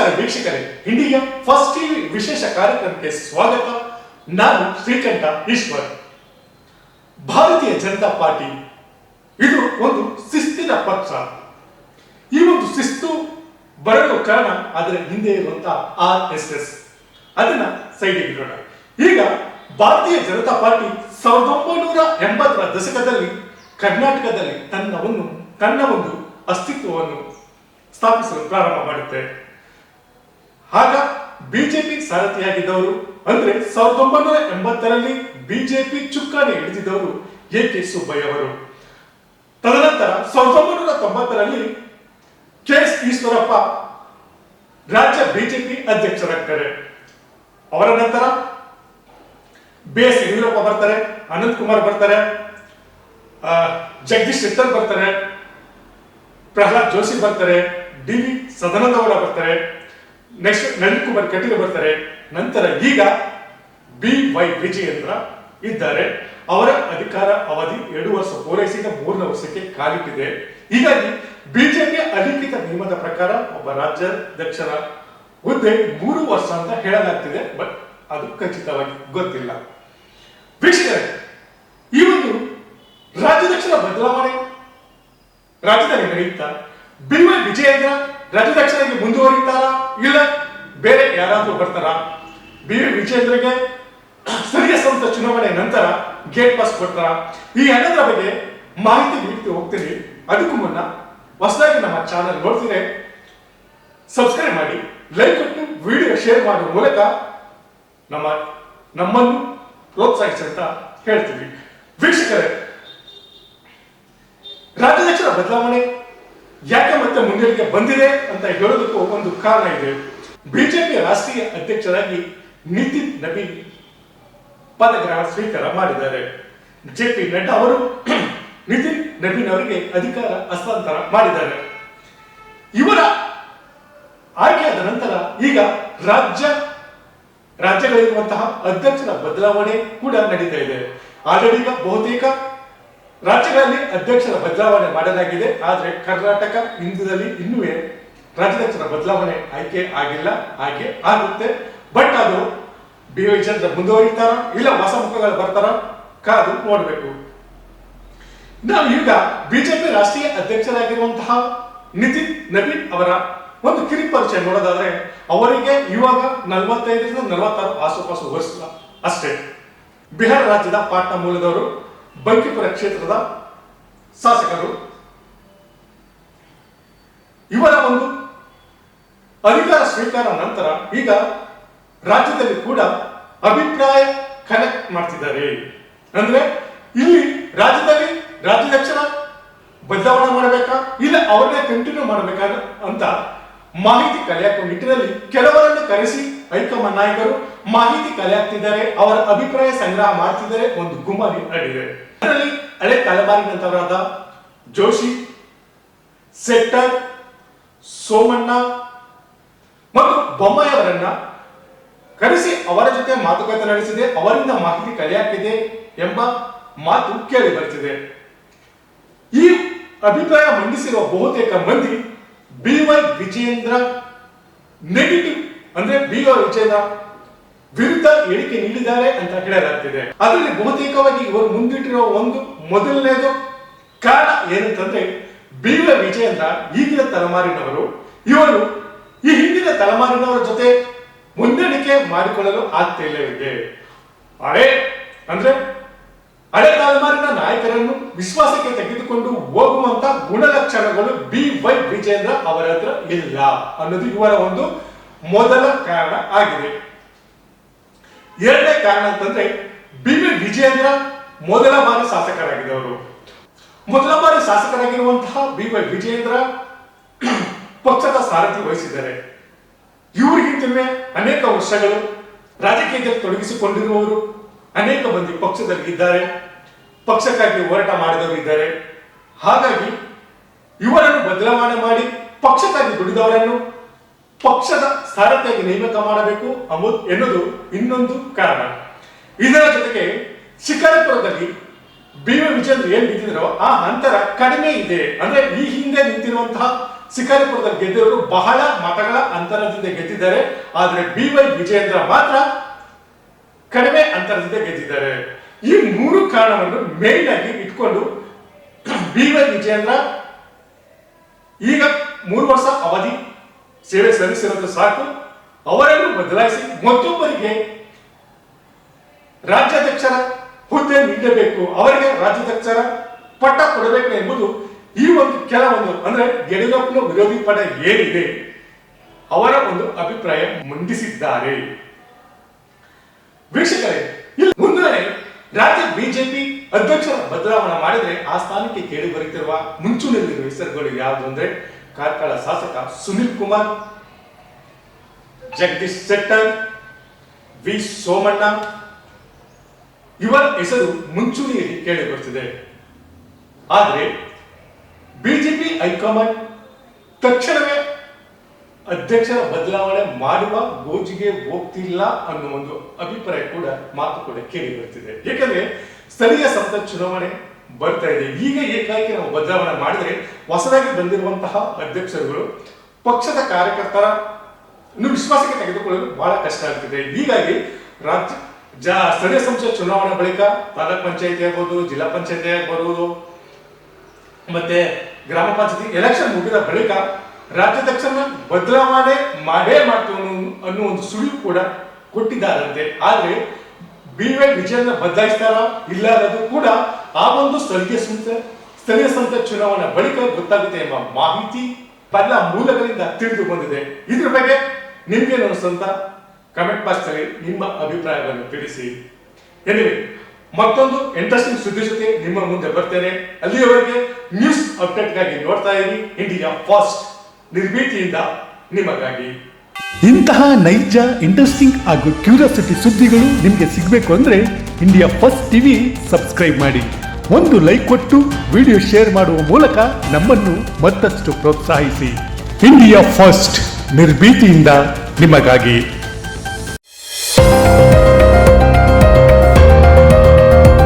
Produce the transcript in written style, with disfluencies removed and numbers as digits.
ನಮಸ್ಕಾರ ವೀಕ್ಷಕರೇ, India first TV ವಿಶೇಷ ಕಾರ್ಯಕ್ರಮಕ್ಕೆ ಸ್ವಾಗತ. ನಾನು ಶ್ರೀಕಂಠ ಈಶ್ವರ್. ಭಾರತೀಯ ಜನತಾ ಪಾರ್ಟಿ ಇದು ಒಂದು ಶಿಸ್ತಿನ ಪಕ್ಷ. ಈ ಒಂದು ಶಿಸ್ತು ಬರಲು ಕಾರಣ ಅದರ ಹಿಂದೆ ಇರುವಂತಹ RSS. ಅದನ್ನ ಸೈಡಿಗೆ ಇಡೋಣ. ಈಗ ಭಾರತೀಯ ಜನತಾ ಪಾರ್ಟಿ 1980ರ ದಶಕದಲ್ಲಿ ಕರ್ನಾಟಕದಲ್ಲಿ ತನ್ನ ಒಂದು ಅಸ್ತಿತ್ವವನ್ನು ಸ್ಥಾಪಿಸಲು ಪ್ರಾರಂಭ ಮಾಡುತ್ತೆ. ಆಗ ಬಿಜೆಪಿ ಸಾರಥಿಯಾಗಿದ್ದವರು ಅಂದ್ರೆ 1980ರಲ್ಲಿ ಬಿಜೆಪಿ ಚುಕ್ಕಾಣಿ ಹಿಡಿದಿದ್ದವರು AK ಸುಬ್ಬಯ್ಯ ಅವರು. ತದನಂತರ 1990ರಲ್ಲಿ KS ಈಶ್ವರಪ್ಪ ರಾಜ್ಯ ಬಿಜೆಪಿ ಅಧ್ಯಕ್ಷರಾಗ್ತಾರೆ. ಅವರ ನಂತರ BS ಯಡಿಯೂರಪ್ಪ ಬರ್ತಾರೆ, ಅನಂತ್ ಕುಮಾರ್ ಬರ್ತಾರೆ, ಜಗದೀಶ್ ಶೆಟ್ಟರ್ ಬರ್ತಾರೆ, ಪ್ರಹ್ಲಾದ್ ಜೋಶಿ ಬರ್ತಾರೆ, DV ಸದಾನಂದ ಗೌಡ ಬರ್ತಾರೆ, ನೆಕ್ಸ್ಟ್ ನಳಿನ್ ಕುಮಾರ್ ಕಟೀಲ್ ಬರ್ತಾರೆ. ನಂತರ ಈಗ BY ವಿಜಯೇಂದ್ರ ಇದ್ದಾರೆ. ಅವರ ಅಧಿಕಾರ ಅವಧಿ 2 ವರ್ಷ ಪೂರೈಸಿದ 3ನೇ ವರ್ಷಕ್ಕೆ ಕಾಲಿಟ್ಟಿದೆ. ಹೀಗಾಗಿ ಬಿಜೆಪಿಯ ಅಲಿಖಿತ ನಿಯಮದ ಪ್ರಕಾರ ಒಬ್ಬ ರಾಜ್ಯಾಧ್ಯಕ್ಷರ ಹುದ್ದೆ 3 ವರ್ಷ ಅಂತ ಹೇಳಲಾಗ್ತಿದೆ. ಬಟ್ ಅದು ಖಚಿತವಾಗಿ ಗೊತ್ತಿಲ್ಲ. ವೀಕ್ಷಕರೇ, ಈ ಒಂದು ರಾಜ್ಯಾಧ್ಯಕ್ಷರ ಬದಲಾವಣೆ ರಾಜ್ಯದಲ್ಲಿ ನಡೆಯುತ್ತಾ BY ವಿಜಯೇಂದ್ರ ರಾಜ್ಯಾಧ್ಯಕ್ಷರಾಗಿ ಮುಂದುವರಿತಾರಾ ಇಲ್ಲ ಬೇರೆ ಯಾರಾದ್ರೂ ಬರ್ತಾರಾ? BY ವಿಜಯೇಂದ್ರಗೆ ಸ್ಥಳೀಯ ಸಂಸ್ಥೆ ಚುನಾವಣೆ ನಂತರ ಗೇಟ್ ಪಾಸ್ ಕೊಟ್ಟಾರ? ಈ ಎಲ್ಲದರ ಬಗ್ಗೆ ಮಾಹಿತಿ ನೀಡ್ತಾ ಹೋಗ್ತೀನಿ. ಅದಕ್ಕೂ ಮುನ್ನ ಹೊಸದಾಗಿ ನಮ್ಮ ಚಾನೆಲ್ ನೋಡ್ತಿದ್ರೆ ಸಬ್ಸ್ಕ್ರೈಬ್ ಮಾಡಿ, ಲೈಕ್ ಕೊಟ್ಟು ವಿಡಿಯೋ ಶೇರ್ ಮಾಡುವ ಮೂಲಕ ನಮ್ಮನ್ನು ಪ್ರೋತ್ಸಾಹಿಸಿ ಅಂತ ಹೇಳ್ತೀವಿ. ವೀಕ್ಷಕರೇ, ರಾಜ್ಯಾಧ್ಯಕ್ಷರ ಬದಲಾವಣೆ ಯಾಕೆ ಮತ್ತೆ ಮುನ್ನಡೆಗೆ ಬಂದಿದೆ ಅಂತ ಹೇಳೋದಕ್ಕೂ ಒಂದು ಕಾರಣ ಇದೆ. ಬಿಜೆಪಿಯ ರಾಷ್ಟ್ರೀಯ ಅಧ್ಯಕ್ಷರಾಗಿ ನಿತಿನ್ ನಬೀನ್ ಪದಗ್ರಹಣ ಸ್ವೀಕಾರ ಮಾಡಿದ್ದಾರೆ. JP ನಡ್ಡಾ ಅವರು ನಿತಿನ್ ನಬೀನ್ ಅವರಿಗೆ ಅಧಿಕಾರ ಹಸ್ತಾಂತರ ಮಾಡಿದ್ದಾರೆ. ಇವರ ಆಯ್ಕೆಯಾದ ನಂತರ ಈಗ ರಾಜ್ಯಗಳಿರುವಂತಹ ಅಧ್ಯಕ್ಷರ ಬದಲಾವಣೆ ಕೂಡ ನಡೀತಾ ಇದೆ. ಆಲ್ರೆಡಿ ಈಗ ಬಹುತೇಕ ರಾಜ್ಯಗಳಲ್ಲಿ ಅಧ್ಯಕ್ಷರ ಬದಲಾವಣೆ ಮಾಡಲಾಗಿದೆ. ಆದ್ರೆ ಕರ್ನಾಟಕ ಹಿಂದೂದಲ್ಲಿ ಇನ್ನೂ ರಾಜ್ಯಾಧ್ಯಕ್ಷರ ಬದಲಾವಣೆ ಆಯ್ಕೆ ಆಗಿಲ್ಲ. ಹಾಗೆ ಆಗುತ್ತೆ. ಬಟ್ ಅದು BY ವಿಜಯೇಂದ್ರ ಮುಂದುವರಿತಾರ ಇಲ್ಲ ಹೊಸ ಮುಖಗಳು ಬರ್ತಾರ ಕಾದು ನೋಡ್ಬೇಕು. ನಾವು ಈಗ ಬಿಜೆಪಿ ರಾಷ್ಟ್ರೀಯ ಅಧ್ಯಕ್ಷರಾಗಿರುವಂತಹ ನಿತಿನ್ ನಬೀನ್ ಅವರ ಒಂದು ಕಿರಿ ಪರಿಚಯ ನೋಡೋದಾದ್ರೆ ಅವರಿಗೆ ಇವಾಗ 45ರಿಂದ 46 ಆಸುಪಾಸು ವರ್ಷ ಅಷ್ಟೇ. ಬಿಹಾರ ರಾಜ್ಯದ ಪಾಟ್ನಾ ಮೂಲದವರು, ಬಂಕಿಪುರ ಕ್ಷೇತ್ರದ ಶಾಸಕರು. ಇವರ ಒಂದು ಅಧಿಕಾರ ಸ್ವೀಕಾರ ನಂತರ ಈಗ ರಾಜ್ಯದಲ್ಲಿ ಕೂಡ ಅಭಿಪ್ರಾಯ ಕಲೆಕ್ಟ್ ಮಾಡ್ತಿದ್ದಾರೆ. ಅಂದ್ರೆ ಇಲ್ಲಿ ರಾಜ್ಯದಲ್ಲಿ ರಾಜ್ಯಾಧ್ಯಕ್ಷರ ಬದಲಾವಣೆ ಮಾಡಬೇಕಾ ಇಲ್ಲ ಅವ್ರನ್ನೇ ಕಂಟಿನ್ಯೂ ಮಾಡಬೇಕಾ ಅಂತ ಮಾಹಿತಿ ಕಲೆ ಹಾಕುವ ನಿಟ್ಟಿನಲ್ಲಿ ಕೆಲವರನ್ನು ಕರೆಸಿ ಹೈಕಮಾಂಡ್ ನಾಯಕರು ಮಾಹಿತಿ ಕಲೆ ಹಾಕ್ತಿದ್ದಾರೆ. ಅವರ ಅಭಿಪ್ರಾಯ ಸಂಗ್ರಹ ಮಾಡ್ತಿದ್ದಾರೆ. ಒಂದು ಗುಮಾನಿ ನಡೆದಿದೆ. ಅದರಲ್ಲಿ ಹಳೆ ತಲೆಮಾರಿನಂತವರಾದ ಜೋಶಿ, ಶೆಟ್ಟರ್, ಸೋಮಣ್ಣ ಮತ್ತು ಬೊಮ್ಮಾಯಿ ಅವರನ್ನ ಕರೆಸಿ ಅವರ ಜೊತೆ ಮಾತುಕತೆ ನಡೆಸಿದೆ. ಅವರಿಂದ ಮಾಹಿತಿ ಕಲೆ ಹಾಕಿದೆ ಎಂಬ ಮಾತು ಕೇಳಿ ಬರ್ತಿದೆ. ಈ ಅಭಿಪ್ರಾಯ ಮಂಡಿಸಿರುವ ಬಹುತೇಕ ಮಂದಿ BY ವಿಜಯೇಂದ್ರ ನೆಗೆಟಿವ್ ಅಂದ್ರೆ BY ವಿಜಯೇಂದ್ರ ವಿರುದ್ಧ ಹೇಳಿಕೆ ನೀಡಿದ್ದಾರೆ ಅಂತ ಹೇಳಲಾಗ್ತಿದೆ. ಅದರಲ್ಲಿ ಬಹುತೇಕವಾಗಿ ಇವರು ಮುಂದಿಟ್ಟಿರುವ ಒಂದು ಮೊದಲನೇದು ಕಾರಣ ಏನಂತಂದ್ರೆ BY ವಿಜಯೇಂದ್ರ ಈಗಿನ ತಲೆಮಾರಿನವರು. ಇವರು ಈ ಹಿಂದಿನ ತಲೆಮಾರಿನವರ ಜೊತೆ ಹೊಂದಾಣಿಕೆ ಮಾಡಿಕೊಳ್ಳಲು ಆಗ್ತಾ ಇಲ್ಲ. ಇವರಿಗೆ ಹಳೆ ತಲೆಮಾರಿನ ನಾಯಕರನ್ನು ವಿಶ್ವಾಸಕ್ಕೆ ತೆಗೆದುಕೊಂಡು ಹೋಗುವಂತ ಗುಣಲಕ್ಷಣಗಳು BY ವಿಜಯೇಂದ್ರ ಅವರ ಹತ್ರ ಇಲ್ಲ ಅನ್ನೋದು ಇವರ ಒಂದು ಮೊದಲ ಕಾರಣ ಆಗಿದೆ. ಎರಡನೇ ಕಾರಣ ಅಂತಂದ್ರೆ BY ವಿಜಯೇಂದ್ರ ಮೊದಲ ಬಾರಿ ಶಾಸಕರಾಗಿದ್ದವರು. ಮೊದಲ ಬಾರಿ ಶಾಸಕರಾಗಿರುವಂತಹ BY ವಿಜಯೇಂದ್ರ ಪಕ್ಷದ ಸಾರಥಿ ವಹಿಸಿದ್ದಾರೆ. ಇವರಿಗಿಂತಲೇ ಅನೇಕ ವರ್ಷಗಳು ರಾಜಕೀಯದಲ್ಲಿ ತೊಡಗಿಸಿಕೊಂಡಿರುವವರು ಅನೇಕ ಮಂದಿ ಪಕ್ಷದಲ್ಲಿ ಇದ್ದಾರೆ. ಪಕ್ಷಕ್ಕಾಗಿ ಹೋರಾಟ ಮಾಡಿದವರು ಇದ್ದಾರೆ. ಹಾಗಾಗಿ ಇವರನ್ನು ಬದಲಾವಣೆ ಮಾಡಿ ಪಕ್ಷಕ್ಕಾಗಿ ದುಡಿದವರನ್ನು ಪಕ್ಷದ ಸಾರಥಿಯಾಗಿ ನೇಮಕ ಮಾಡಬೇಕು ಎನ್ನುವುದು ಇನ್ನೊಂದು ಕಾರಣ. ಇದರ ಜೊತೆಗೆ ಶಿಕಾರಿಪುರದಲ್ಲಿ BY ವಿಜಯೇಂದ್ರ ಏನ್ ನಿಂತಿದ್ರೋ ಆ ಅಂತರ ಕಡಿಮೆ ಇದೆ. ಅಂದ್ರೆ ಈ ಹಿಂದೆ ನಿಂತಿರುವಂತಹ ಶಿಕಾರಿಪುರದಲ್ಲಿ ಗೆದ್ದವರು ಬಹಳ ಮತಗಳ ಅಂತರ ಅಂತರದಿಂದ ಗೆದ್ದಿದ್ದಾರೆ. ಆದರೆ BY ವಿಜಯೇಂದ್ರ ಮಾತ್ರ ಕಡಿಮೆ ಅಂತರದಿಂದ ಗೆದ್ದಿದ್ದಾರೆ. ಈ 3 ಕಾರಣವನ್ನು ಮೇನ್ ಆಗಿ ಇಟ್ಕೊಂಡು BY ವಿಜಯೇಂದ್ರ ಈಗ 3 ವರ್ಷ ಅವಧಿ ಸೇವೆ ಸಲ್ಲಿಸಿರೋದು ಸಾಕು, ಅವರನ್ನು ಬದಲಾಯಿಸಿ ಮತ್ತೊಬ್ಬರಿಗೆ ರಾಜ್ಯಾಧ್ಯಕ್ಷರ ಹುದ್ದೆ ನೀಡಬೇಕು, ಅವರಿಗೆ ರಾಜ್ಯಾಧ್ಯಕ್ಷರ ಪಟ್ಟ ಕೊಡಬೇಕು ಎಂಬುದು ಈ ಒಂದು ಕೆಲವೊಂದು ಅಂದ್ರೆ ಯಡಿಯೂರಪ್ಪನ ವಿರೋಧಿ ಪಡ ಏನಿದೆ ಅವರ ಒಂದು ಅಭಿಪ್ರಾಯ ಮಂಡಿಸಿದ್ದಾರೆ. ವೀಕ್ಷಕರೇ, ಇಲ್ಲಿ ಮುಂದೆ ರಾಜ್ಯ ಬಿಜೆಪಿ ಅಧ್ಯಕ್ಷರ ಬದಲಾವಣೆ ಮಾಡಿದ್ರೆ ಆ ಸ್ಥಾನಕ್ಕೆ ಕೇಳಿ ಬರುತ್ತಿರುವ ಮುಂಚೂಣಿಯಲ್ಲಿರುವ ಹೆಸರುಗಳು ಯಾವುದು ಅಂದ್ರೆ ಕಾರ್ಕಳ ಶಾಸಕ ಸುನಿಲ್ ಕುಮಾರ್, ಜಗದೀಶ್ ಶೆಟ್ಟರ್, ವಿ ಸೋಮಣ್ಣ ಇವರ ಹೆಸರು ಮುಂಚೂಣಿಯಲ್ಲಿ ಕೇಳಿ ಬರ್ತಿದೆ. ಆದರೆ ಬಿಜೆಪಿ ಹೈಕಮಾಂಡ್ ತಕ್ಷಣವೇ ಅಧ್ಯಕ್ಷರ ಬದಲಾವಣೆ ಮಾಡುವ ಗೋಜಿಗೆ ಹೋಗ್ತಿಲ್ಲ ಅನ್ನೋ ಒಂದು ಅಭಿಪ್ರಾಯ ಕೂಡ ಮಾತು ಕೂಡ ಕೇಳಿ ಬರ್ತಿದೆ. ಯಾಕಂದ್ರೆ ಸ್ಥಳೀಯ ಸಂಸ್ಥೆ ಚುನಾವಣೆ ಬರ್ತಾ ಇದೆ. ಈಗ ಏಕಾಏಕಿ ನಾವು ಬದಲಾವಣೆ ಮಾಡಿದ್ರೆ ಹೊಸದಾಗಿ ಬಂದಿರುವಂತಹ ಅಧ್ಯಕ್ಷರುಗಳು ಪಕ್ಷದ ಕಾರ್ಯಕರ್ತರ ವಿಶ್ವಾಸಕ್ಕೆ ತೆಗೆದುಕೊಳ್ಳಲು ಬಹಳ ಕಷ್ಟ ಆಗ್ತಿದೆ. ಹೀಗಾಗಿ ಸ್ಥಳೀಯ ಸಂಸ್ಥೆ ಚುನಾವಣೆ ಬಳಿಕ ತಾಲೂಕ್ ಪಂಚಾಯತಿ ಆಗ್ಬೋದು, ಜಿಲ್ಲಾ ಪಂಚಾಯತಿ ಆಗ್ಬೋದು, ಮತ್ತೆ ಗ್ರಾಮ ಪಂಚಾಯತಿ ಎಲೆಕ್ಷನ್ ಮುಗಿದ ಬಳಿಕ ರಾಜ್ಯಾಧ್ಯಕ್ಷರನ್ನ ಬದಲಾವಣೆ ಮಾಡೇ ಮಾಡ್ತೀವಿ ಅನ್ನೋ ಒಂದು ಸುಳಿವು ಕೂಡ ಕೊಟ್ಟಿದ್ದಾರಂತೆ. ಆದ್ರೆ BY ವಿಜಯೇಂದ್ರ ಬದಲಾಯಿಸ್ತಾರ ಇಲ್ಲ ಅನ್ನೋದು ಕೂಡ ಆ ಒಂದು ಸ್ಥಳೀಯ ಸಂಸ್ಥೆ ಚುನಾವಣೆ ಬಳಿಕ ಗೊತ್ತಾಗುತ್ತೆ ಎಂಬ ಮಾಹಿತಿ ಎಲ್ಲ ಮೂಲಗಳಿಂದ ತಿಳಿದು ಬಂದಿದೆ. ಇದ್ರ ಬಗ್ಗೆ ನಿಮ್ಗೇನು ಅನಿಸ್ತಂತ ಕಮೆಂಟ್ ಬಾಕ್ಸ್ ಅಲ್ಲಿ ನಿಮ್ಮ ಅಭಿಪ್ರಾಯವನ್ನು ತಿಳಿಸಿ. ಎನಿವೆ, ಮತ್ತೊಂದು ಇಂಟ್ರೆಸ್ಟಿಂಗ್ ಸುದ್ದಿ ಜೊತೆ ನಿಮ್ಮ ಮುಂದೆ ಬರ್ತೇನೆ. ಅಲ್ಲಿಯವರೆಗೆ ನ್ಯೂಸ್ ಅಪ್ಡೇಟ್ಗಾಗಿ ನೋಡ್ತಾ ಇರಿ ಇಂಡಿಯಾ ಫಸ್ಟ್, ನಿರ್ಭೀತಿಯಿಂದ ನಿಮಗಾಗಿ. ಇಂತಹ ನೈಜ, ಇಂಟ್ರೆಸ್ಟಿಂಗ್ ಹಾಗೂ ಕ್ಯೂರಿಯಾಸಿಟಿ ಸುದ್ದಿಗಳು ನಿಮಗೆ ಸಿಗಬೇಕು ಅಂದ್ರೆ ಇಂಡಿಯಾ ಫಸ್ಟ್ ಟಿವಿ ಸಬ್ಸ್ಕ್ರೈಬ್ ಮಾಡಿ. ಒಂದು ಲೈಕ್ ಕೊಟ್ಟು ವಿಡಿಯೋ ಶೇರ್ ಮಾಡುವ ಮೂಲಕ ನಮ್ಮನ್ನು ಮತ್ತಷ್ಟು ಪ್ರೋತ್ಸಾಹಿಸಿ. ಇಂಡಿಯಾ ಫಸ್ಟ್, ನಿರ್ಭೀತಿಯಿಂದ ನಿಮಗಾಗಿ.